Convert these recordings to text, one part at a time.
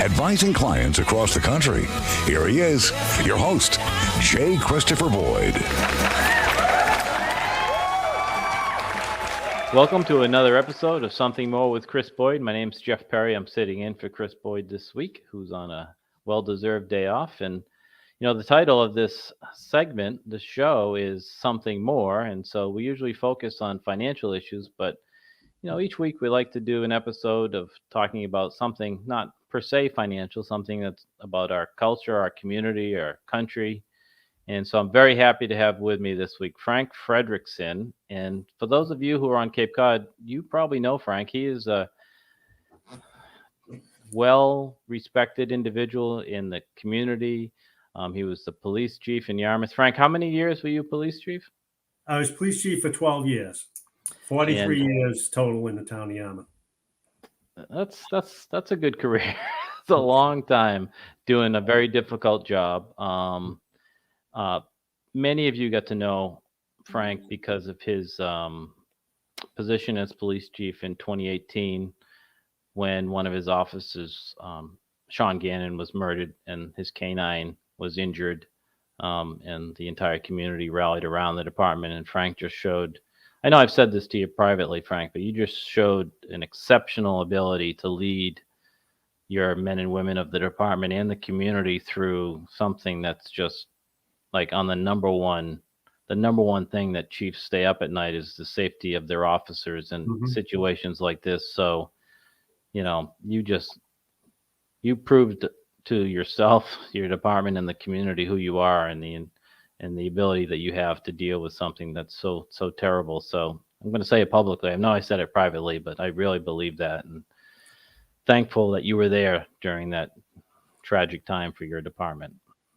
advising clients across the country. Here he is, your host, J. Christopher Boyd. Welcome to another episode of Something More with Chris Boyd. My name's Jeff Perry. I'm sitting in for Chris Boyd this week, who's on a well-deserved day off. And, you know, the title of this segment, the show, is Something More. And so we usually focus on financial issues, but, you know, each week we like to do an episode of talking about something not per se financial, something that's about our culture, our community, our country. And so I'm very happy to have with me this week Frank Frederickson. And for those of you who are on Cape Cod, you probably know Frank. He is a well-respected individual in the community. He was the police chief in Yarmouth. Frank, how many years were you police chief? I was police chief for 12 years, 43 years total in the town of Yarmouth. That's a good career. It's a long time doing a very difficult job. Many of you got to know Frank because of his position as police chief in 2018 when one of his officers, Sean Gannon, was murdered and his canine was injured, and the entire community rallied around the department. And Frank just showed, I know I've said this to you privately, Frank, but you just showed an exceptional ability to lead your men and women of the department and the community through something that's just like on the number one thing that chiefs stay up at night is the safety of their officers in situations like this. So, you know, you proved to yourself, your department, and the community who you are, and the ability that you have to deal with something that's so terrible. So I'm going to say it publicly. I know I said it privately, but I really believe that, and thankful that you were there during that tragic time for your department.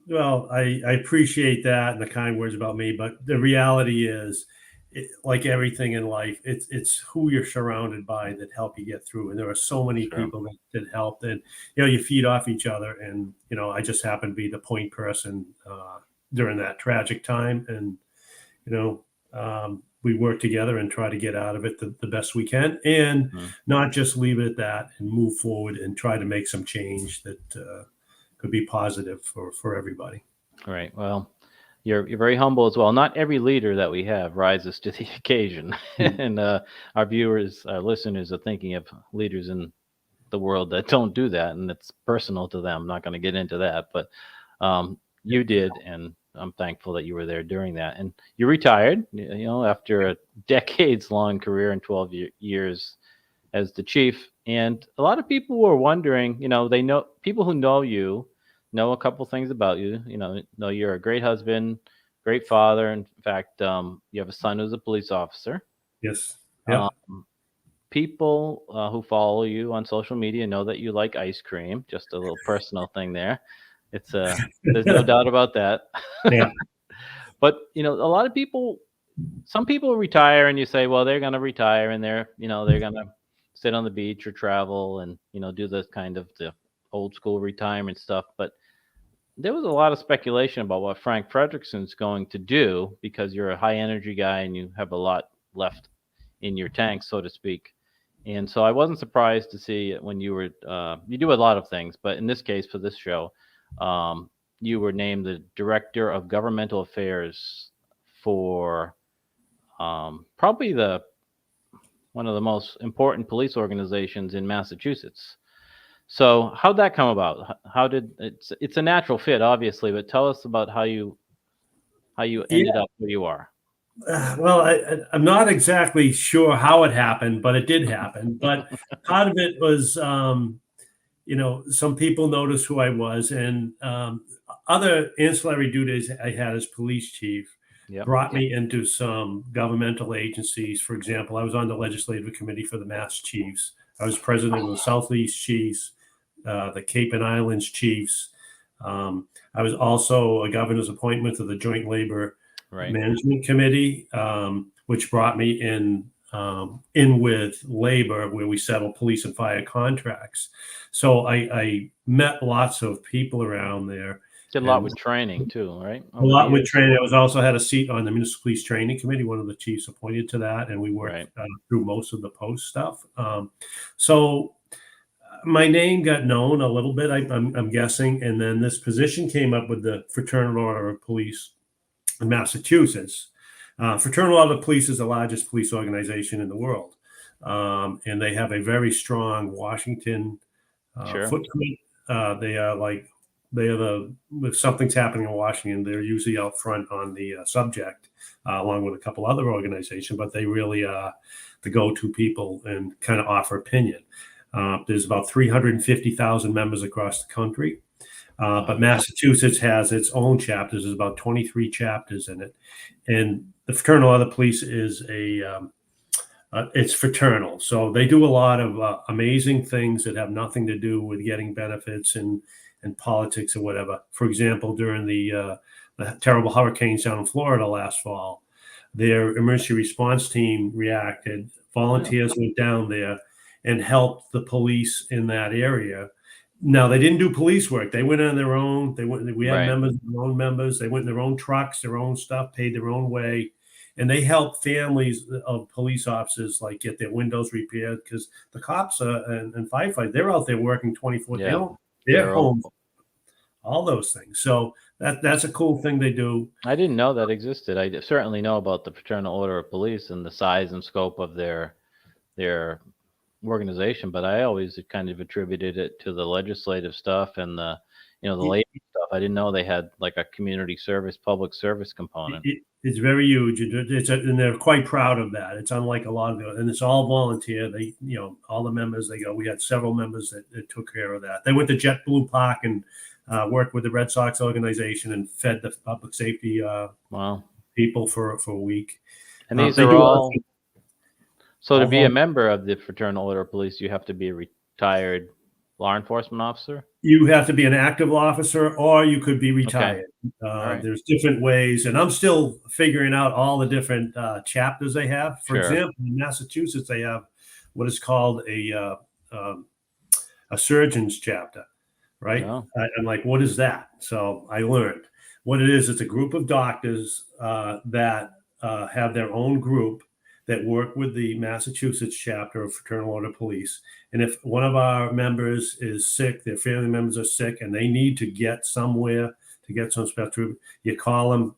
Well, I appreciate that and the kind words about me, but the reality is, like everything in life, it's who you're surrounded by that help you get through. And there are so many people that helped, and, you know, you feed off each other. And, you know, I just happened to be the point person during that tragic time. And, you know, we work together and try to get out of it the best we can, and not just leave it at that and move forward and try to make some change that could be positive for everybody. Right. Well, you're very humble as well. Not every leader that we have rises to the occasion. And our viewers, our listeners are thinking of leaders in the world that don't do that, and it's personal to them. I'm not going to get into that, but you did, and I'm thankful that you were there during that. And you retired, you know, after a decades-long career and 12 years as the chief. And a lot of people were wondering, you know, they know, people who know you know a couple things about you. You know you're a great husband, great father. In fact, you have a son who's a police officer. Yes. Yeah. People who follow you on social media know that you like ice cream. Just a little personal thing there. It's there's no doubt about that. Yeah. But, you know, a lot of people, some people retire, and you say, well, they're going to retire and they're going to sit on the beach or travel and, you know, do this kind of the old school retirement stuff. But there was a lot of speculation about what Frank Frederickson's going to do, because you're a high energy guy and you have a lot left in your tank, so to speak. And so I wasn't surprised to see when you were, you do a lot of things, but in this case for this show, you were named the Director of Governmental Affairs for probably one of the most important police organizations in Massachusetts. So how'd that come about? How did it's a natural fit, obviously, but tell us about how you ended up where you are. Well, I'm not exactly sure how it happened, but it did happen. But part of it was, you know, some people noticed who I was, and other ancillary duties I had as police chief brought me into some governmental agencies. For example, I was on the legislative committee for the Mass Chiefs. I was president of the Southeast Chiefs, the Cape and Islands Chiefs. I was also a governor's appointment to the Joint Labor Management Committee, which brought me in with labor, where we settle police and fire contracts. So I met lots of people around there. Did a lot with training too, right? A lot with training. I also had a seat on the Municipal Police Training Committee, one of the chiefs appointed to that, and we worked through most of the post stuff. So my name got known a little bit, I'm guessing, and then this position came up with the Fraternal Order of Police in Massachusetts. Fraternal Order of Police is the largest police organization in the world, and they have a very strong Washington Sure. footprint. They are like if something's happening in Washington, they're usually out front on the subject, along with a couple other organizations. But they really are the go-to people and kind of offer opinion. There's about 350,000 members across the country, but Massachusetts has its own chapters. There's about 23 chapters in it, and the Fraternal Order of Police is it's fraternal. So they do a lot of amazing things that have nothing to do with getting benefits and politics or whatever. For example, during the terrible hurricanes down in Florida last fall, their emergency response team reacted. Volunteers went down there and helped the police in that area. Now, they didn't do police work. They went on their own. We had members, their own members. They went in their own trucks, their own stuff, paid their own way. And they help families of police officers like get their windows repaired, because the cops and firefighters, they're out there working 24. They're home, all those things. So that's a cool thing they do. I didn't know that existed. I certainly know about the Fraternal Order of Police and the size and scope of their organization, but I always kind of attributed it to the legislative stuff and the labor stuff. I didn't know they had like a community service, public service component. It's very huge. And they're quite proud of that. It's unlike a lot of and it's all volunteer. They, all the members, they go. We had several members that took care of that. They went to JetBlue Park and worked with the Red Sox organization and fed the public safety people for a week. And these are all. So to be a member of the Fraternal Order of Police, you have to be a retired law enforcement officer? You have to be an active officer, or you could be retired. Okay. There's different ways, and I'm still figuring out all the different chapters they have. For example, in Massachusetts, they have what is called a surgeon's chapter, right? Oh. I'm like, what is that? So I learned what it is. It's a group of doctors that have their own group that work with the Massachusetts chapter of Fraternal Order Police. And if one of our members is sick, their family members are sick, and they need to get somewhere to get some special, you call them,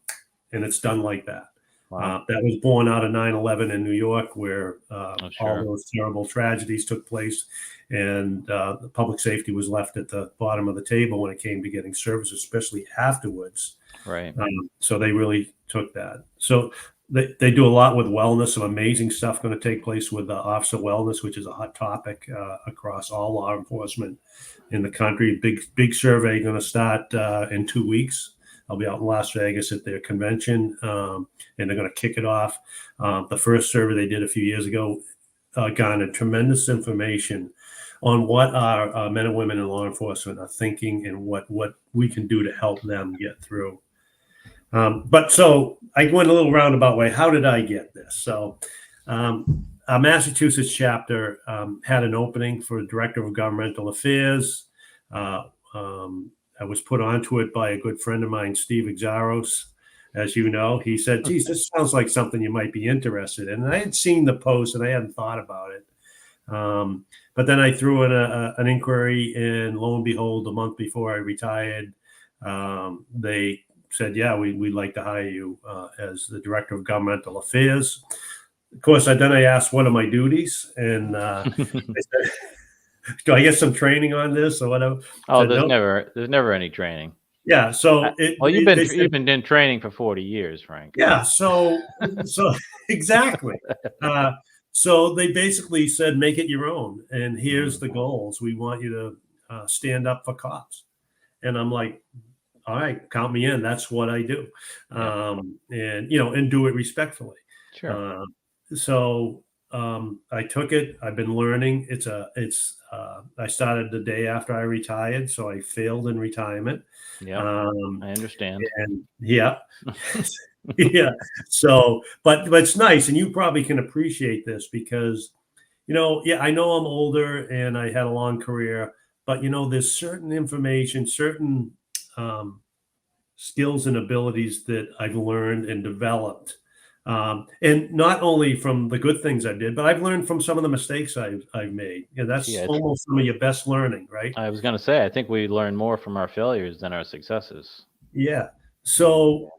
and it's done like that. Wow. That was born out of 9/11 in New York, where all those terrible tragedies took place, and the public safety was left at the bottom of the table when it came to getting service, especially afterwards. Right. So they really took that. So they do a lot with wellness. Some amazing stuff going to take place with officer wellness, which is a hot topic across all law enforcement in the country. Big survey going to start in 2 weeks. I'll be out in Las Vegas at their convention, and they're going to kick it off. The first survey they did a few years ago garnered tremendous information on what our men and women in law enforcement are thinking and what we can do to help them get through. But so I went a little roundabout way. How did I get this? So our Massachusetts chapter had an opening for Director of Governmental Affairs. I was put onto it by a good friend of mine, Steve Exaros. As you know, he said, geez, this sounds like something you might be interested in. And I had seen the post and I hadn't thought about it. But then I threw in an inquiry, and lo and behold, a month before I retired, they said, yeah, we'd like to hire you as the Director of Governmental Affairs. Of course, then I asked, what are my duties? And they said, do I get some training on this or whatever? Oh, said, there's never any training. Yeah. So you've been in training for 40 years, Frank. Yeah. So exactly. So they basically said, make it your own. And here's the goals. We want you to stand up for cops. And I'm like, all right, count me in. That's what I do. And do it respectfully. Sure. So I took it. I've been learning. I started the day after I retired, so I failed in retirement. Yeah, I understand. And yeah. So, but it's nice, and you probably can appreciate this because, I know I'm older and I had a long career, but there's certain information, certain skills and abilities that I've learned and developed And not only from the good things I did, but I've learned from some of the mistakes I've made. That's Yeah, almost some of your best learning, right? I was going to say, I think we learn more from our failures than our successes. Yeah. So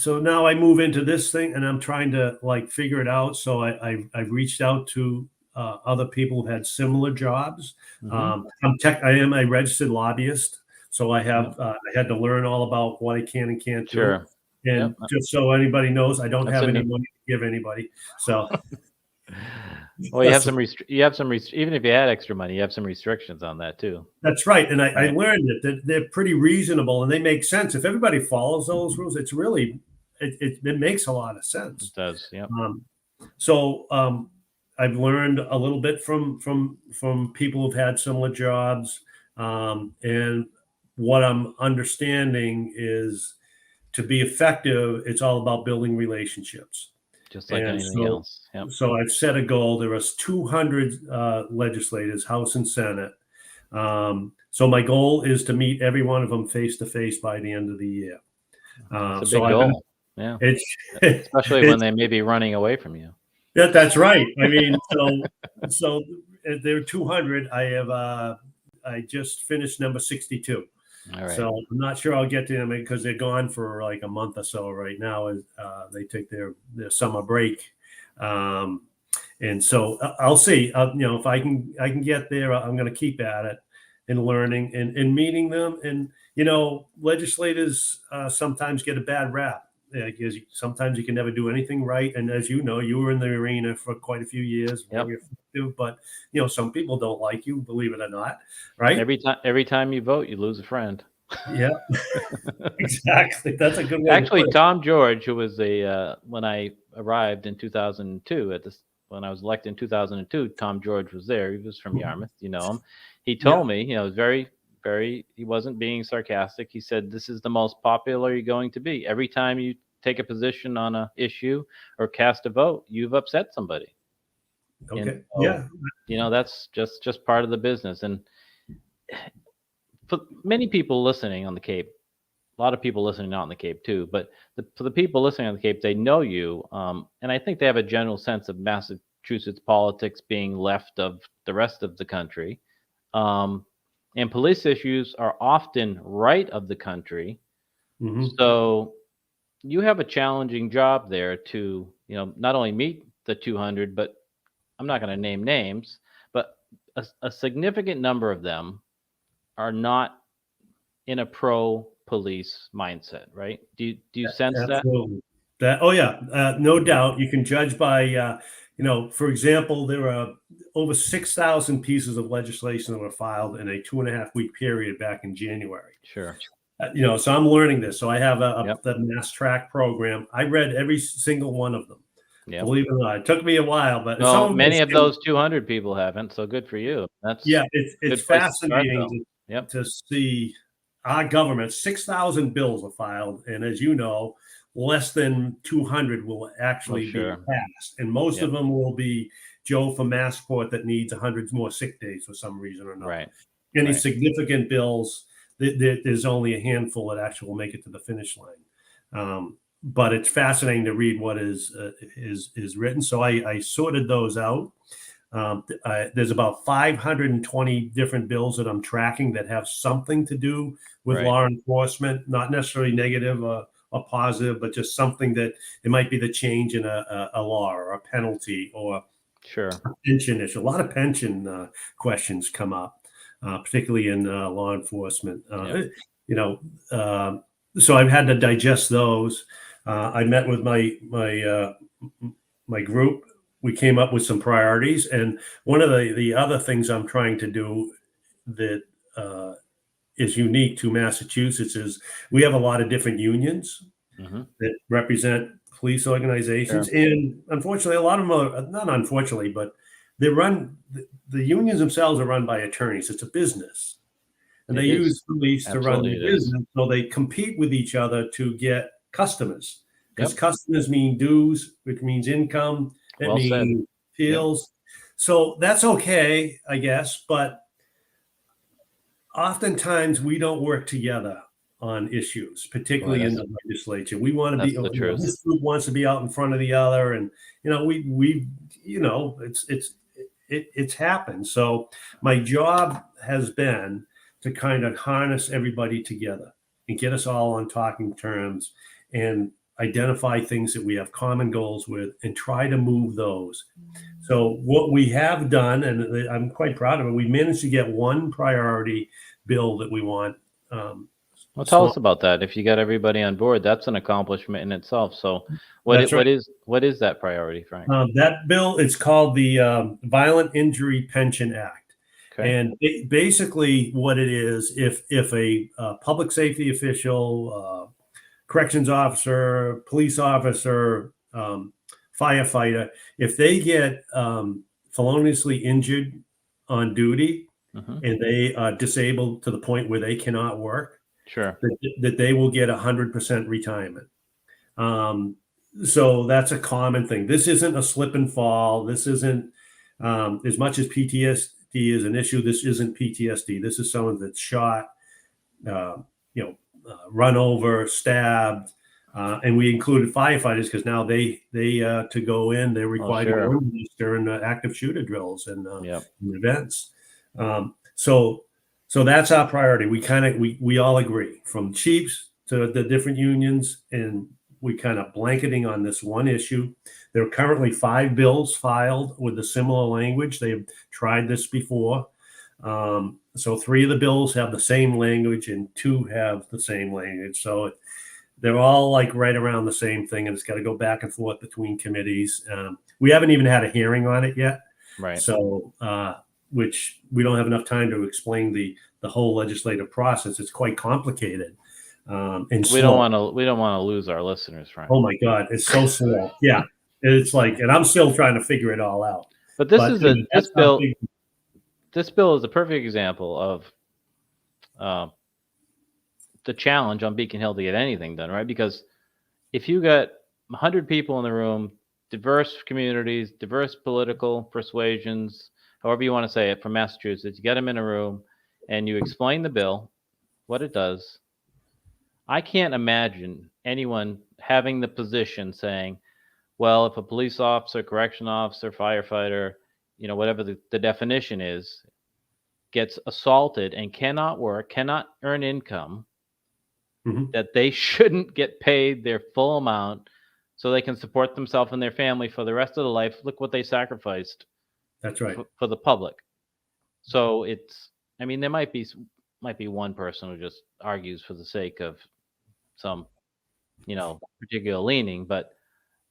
now I move into this thing, and I'm trying to like figure it out. So I've reached out to other people who had similar jobs. I am a registered lobbyist, so I have I had to learn all about what I can and can't do. Sure. And just so anybody knows, I don't That's have a any new- money to give anybody. So Well, you have some even if you had extra money, you have some restrictions on that too. that's right. And I Right. learned that they're pretty reasonable and they make sense. If everybody follows those rules, it's really, it makes a lot of sense. It does. Yeah. So I've learned a little bit from people who've had similar jobs, and what I'm understanding is to be effective, it's all about building relationships. Just like And anything else. Yep. So I've set a goal. There was 200 legislators, House and Senate. So my goal is to meet every one of them face to face by the end of the year. It's a big goal. Yeah. Especially when they may be running away from you. Yeah, that's right. I mean, so there are 200. I just finished number 62. All right. So I'm not sure I'll get to them because they're gone for like a month or so right now. They take their summer break, and so I'll see. If I can get there, I'm going to keep at it and learning and meeting them. And legislators sometimes get a bad rap because sometimes you can never do anything right. And as you know, you were in the arena for quite a few years. Yep. But some people don't like you, believe it or not, right? Every time you vote, you lose a friend. Yeah, exactly. That's a good way. Actually, Tom George, who was when I arrived in 2002 when I was elected in 2002, Tom George was there. He was from Yarmouth, you know him. He told me, it was very, very. He wasn't being sarcastic. He said, "This is the most popular you're going to be. Every time you take a position on an issue or cast a vote, you've upset somebody." Okay. So, that's just part of the business. And for many people listening on the Cape, a lot of people listening out on the Cape too, but for the people listening on the Cape, they know you. And I think they have a general sense of Massachusetts politics being left of the rest of the country. And police issues are often right of the country. Mm-hmm. So you have a challenging job there to, not only meet the 200, but I'm not going to name names, but a significant number of them are not in a pro-police mindset, right? Do you sense Absolutely. No doubt. You can judge by, for example, there are over 6,000 pieces of legislation that were filed in a 2.5-week period back in January. Sure. So I'm learning this. So I have the Mass Track program. I read every single one of them. Yep. Believe it or not, it took me a while, but many of those 200 people haven't. So good for you. It's fascinating to see our government. 6,000 bills are filed, and as you know, less than 200 will actually be passed, and most of them will be Joe for Massport that needs 100 more sick days for some reason or another. Right. Any significant bills, there's only a handful that actually will make it to the finish line. But it's fascinating to read what is written. So I sorted those out. There's about 520 different bills that I'm tracking that have something to do with law enforcement, not necessarily negative or positive, but just something that it might be the change in a law or a penalty or a pension issue. A lot of pension questions come up, particularly in law enforcement. So I've had to digest those. I met with my group. We came up with some priorities, and one of the other things I'm trying to do that is unique to Massachusetts is we have a lot of different unions that represent police organizations, and unfortunately, a lot of them are not unfortunately, but they run the unions themselves are run by attorneys. It's a business, and they use police to run the business, so they compete with each other to get customers, because customers mean dues, which means income. It means appeals. So that's okay, I guess, but oftentimes we don't work together on issues, particularly in the legislature. We want to be, That's the truth. this group wants to be out in front of the other, and we it's happened. So my job has been to kind of harness everybody together and get us all on talking terms and identify things that we have common goals with and try to move those. So what we have done, and I'm quite proud of it, we managed to get one priority bill that we want. Well, tell us about that. If you got everybody on board, that's an accomplishment in itself. So what is that priority, Frank? That bill, it's called the Violent Injury Pension Act. Okay. And basically what it is, if a public safety official, corrections officer, police officer, firefighter, if they get feloniously injured on duty and they are disabled to the point where they cannot work, sure, that they will get 100% retirement. So that's a common thing. This isn't a slip and fall. This isn't as much as PTSD is an issue. This isn't PTSD. This is someone that's shot, run over, stabbed, and we included firefighters because now they to go in, they're required to go in during active shooter drills and events. So that's our priority. We all agree, from chiefs to the different unions, and we kind of blanketing on this one issue. There are currently 5 bills filed with a similar language. They've tried this before. So 3 of the bills have the same language and 2 have the same language. So they're all like right around the same thing, and it's got to go back and forth between committees. We haven't even had a hearing on it yet. Right. So, which we don't have enough time to explain the whole legislative process. It's quite complicated. And we don't want to lose our listeners, Frank. Oh my God, it's so slow. Yeah, it's like, and I'm still trying to figure it all out. But this bill is a perfect example of the challenge on Beacon Hill to get anything done, right? Because if you got 100 people in the room, diverse communities, diverse political persuasions, however you want to say it, from Massachusetts, you get them in a room and you explain the bill, what it does. I can't imagine anyone having the position saying, well, if a police officer, correction officer, firefighter, whatever the definition is, gets assaulted and cannot work, cannot earn income, that they shouldn't get paid their full amount so they can support themselves and their family for the rest of their life. Look what they sacrificed. That's right. For the public. So there might be one person who just argues for the sake of some, particular leaning, but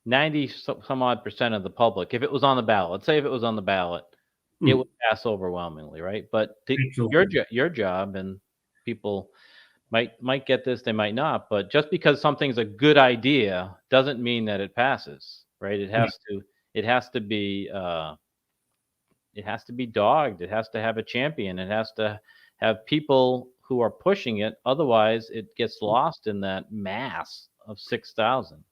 90 some odd percent of the public, if it was on the ballot, let's say if it was on the ballot, it would pass overwhelmingly, right? But your job, and people might get this, they might not, but just because something's a good idea doesn't mean that it passes, right? It has to be dogged. It has to have a champion. It has to have people who are pushing it. Otherwise, it gets lost in that mass of 6,000.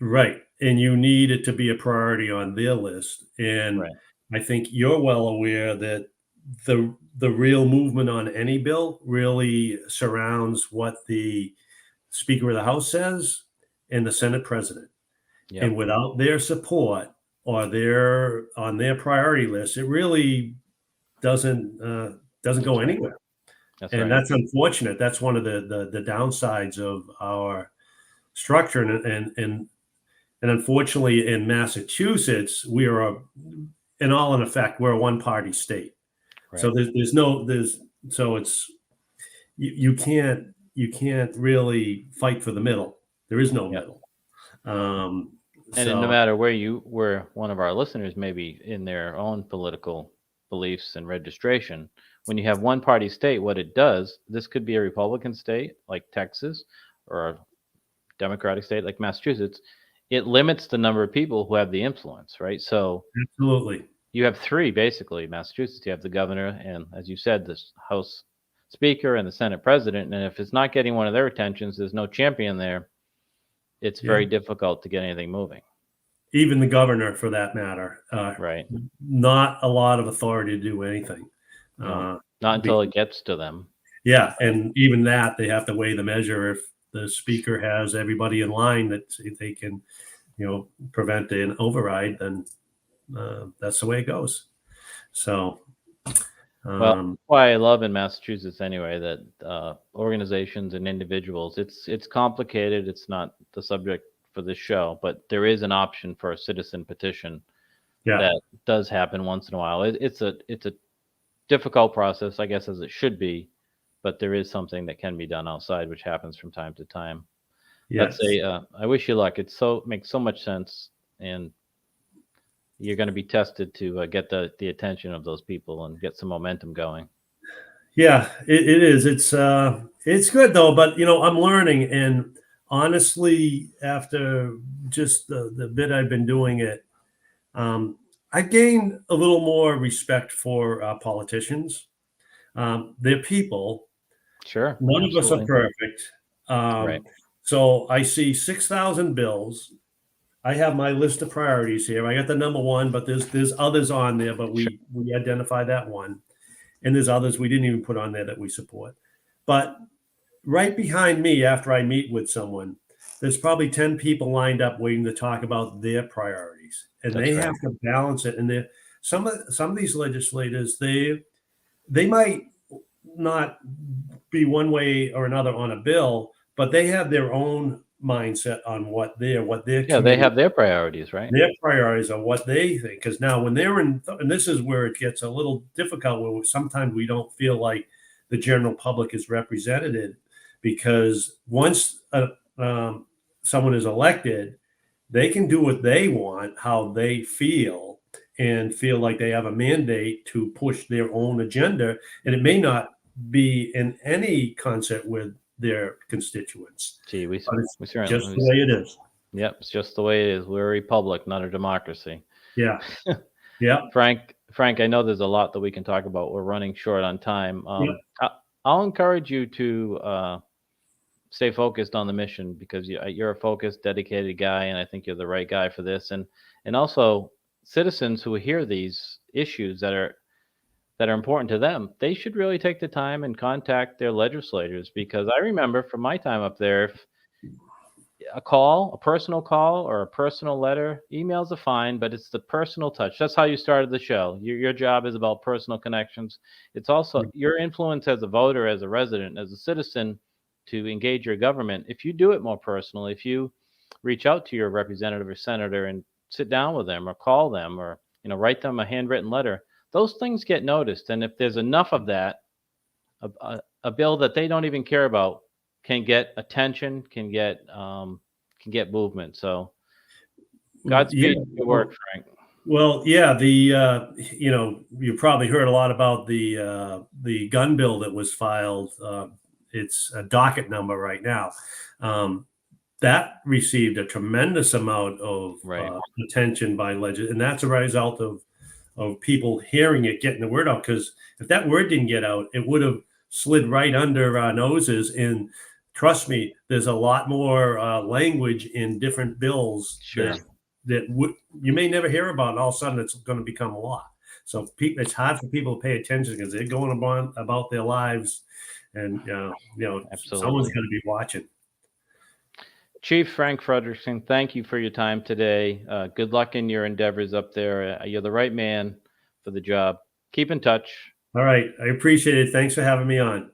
Right. And you need it to be a priority on their list. And I think you're well aware that the real movement on any bill really surrounds what the Speaker of the House says and the Senate President. Yep. And without their support or on their priority list, it really doesn't go anywhere. That's unfortunate. That's one of the downsides of our structure. And unfortunately, in Massachusetts, we are in effect, we're a one-party state. Right. So you can't really fight for the middle. There is no middle. No matter where one of our listeners may be in their own political beliefs and registration, when you have one party state, what it does, this could be a Republican state like Texas or a Democratic state like Massachusetts, it limits the number of people who have the influence, right? So absolutely. You have 3 basically. Massachusetts, you have the governor and, as you said, the House Speaker and the Senate President. And if it's not getting one of their attentions, there's no champion there. It's very difficult to get anything moving. Even the governor, for that matter. Right. Not a lot of authority to do anything. No, not until it gets to them. yeah, and even that, they have to weigh the measure. If the speaker has everybody in line that they can, prevent an override, then that's the way it goes. So, well, why I love in Massachusetts anyway that organizations and individuals, it's complicated. It's not the subject for this show, but there is an option for a citizen petition that does happen once in a while. It's a difficult process, I guess, as it should be, but there is something that can be done outside, which happens from time to time. yes. I wish you luck. Makes so much sense, and you're going to be tested to get the attention of those people and get some momentum going. Yeah, it is. It's good though, but I'm learning, and honestly, after just the bit I've been doing it, I gained a little more respect for politicians. They're people. Sure. None of us are perfect. Right. So I see 6,000 bills. I have my list of priorities here. I got the number one, but there's others on there, but we identify that one. And there's others we didn't even put on there that we support. But right behind me, after I meet with someone, there's probably 10 people lined up waiting to talk about their priorities. And they have to balance it. And some of these legislators, they might not be one way or another on a bill, but they have their own mindset on what their they have their priorities, right? Their priorities are what they think. Because now when they're in, and this is where it gets a little difficult, where sometimes we don't feel like the general public is represented, because once someone is elected, they can do what they want, how they feel, and feel like they have a mandate to push their own agenda, and it may not be in any concert with their constituents. Gee, we certainly just the way it is. Yep, it's just the way it is. We're a republic, not a democracy. Yeah, yeah. Frank, I know there's a lot that we can talk about. We're running short on time. I'll encourage you to stay focused on the mission, because you're a focused, dedicated guy, and I think you're the right guy for this. And also, citizens who hear these issues that are important to them, they should really take the time and contact their legislators, because I remember from my time up there, if a personal call or a personal letter, emails are fine, but it's the personal touch. That's how you started the show. Your job is about personal connections. It's also your influence as a voter, as a resident, as a citizen, to engage your government. If you do it more personally, if you reach out to your representative or senator and sit down with them or call them or write them a handwritten letter, those things get noticed. And if there's enough of that, a bill that they don't even care about can get attention, can get movement. So Godspeed your work, Frank. Well, yeah, you probably heard a lot about the gun bill that was filed. It's a docket number right now. That received a tremendous amount of attention by and that's a result of people hearing it, getting the word out. Because if that word didn't get out, it would have slid right under our noses. And trust me, there's a lot more language in different bills that you may never hear about, and all of a sudden it's going to become a law. So it's hard for people to pay attention, because they're going about their lives, and someone's going to be watching. Chief Frank Frederickson, thank you for your time today. Good luck in your endeavors up there. You're the right man for the job. Keep in touch. All right. I appreciate it. Thanks for having me on.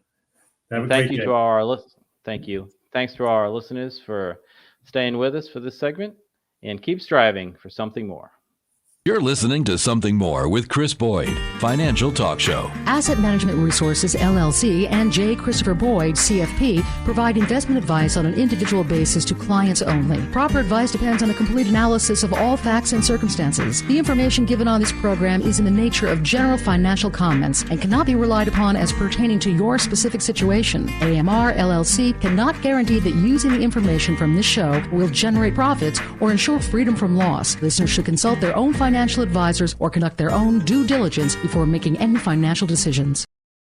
Have a great day. Thank you. Thanks to our listeners for staying with us for this segment, and keep striving for something more. You're listening to Something More with Chris Boyd, Financial Talk Show. Asset Management Resources, LLC, and J. Christopher Boyd, CFP, provide investment advice on an individual basis to clients only. Proper advice depends on a complete analysis of all facts and circumstances. The information given on this program is in the nature of general financial comments and cannot be relied upon as pertaining to your specific situation. AMR, LLC cannot guarantee that using the information from this show will generate profits or ensure freedom from loss. Listeners should consult their own financial advisors or conduct their own due diligence before making any financial decisions.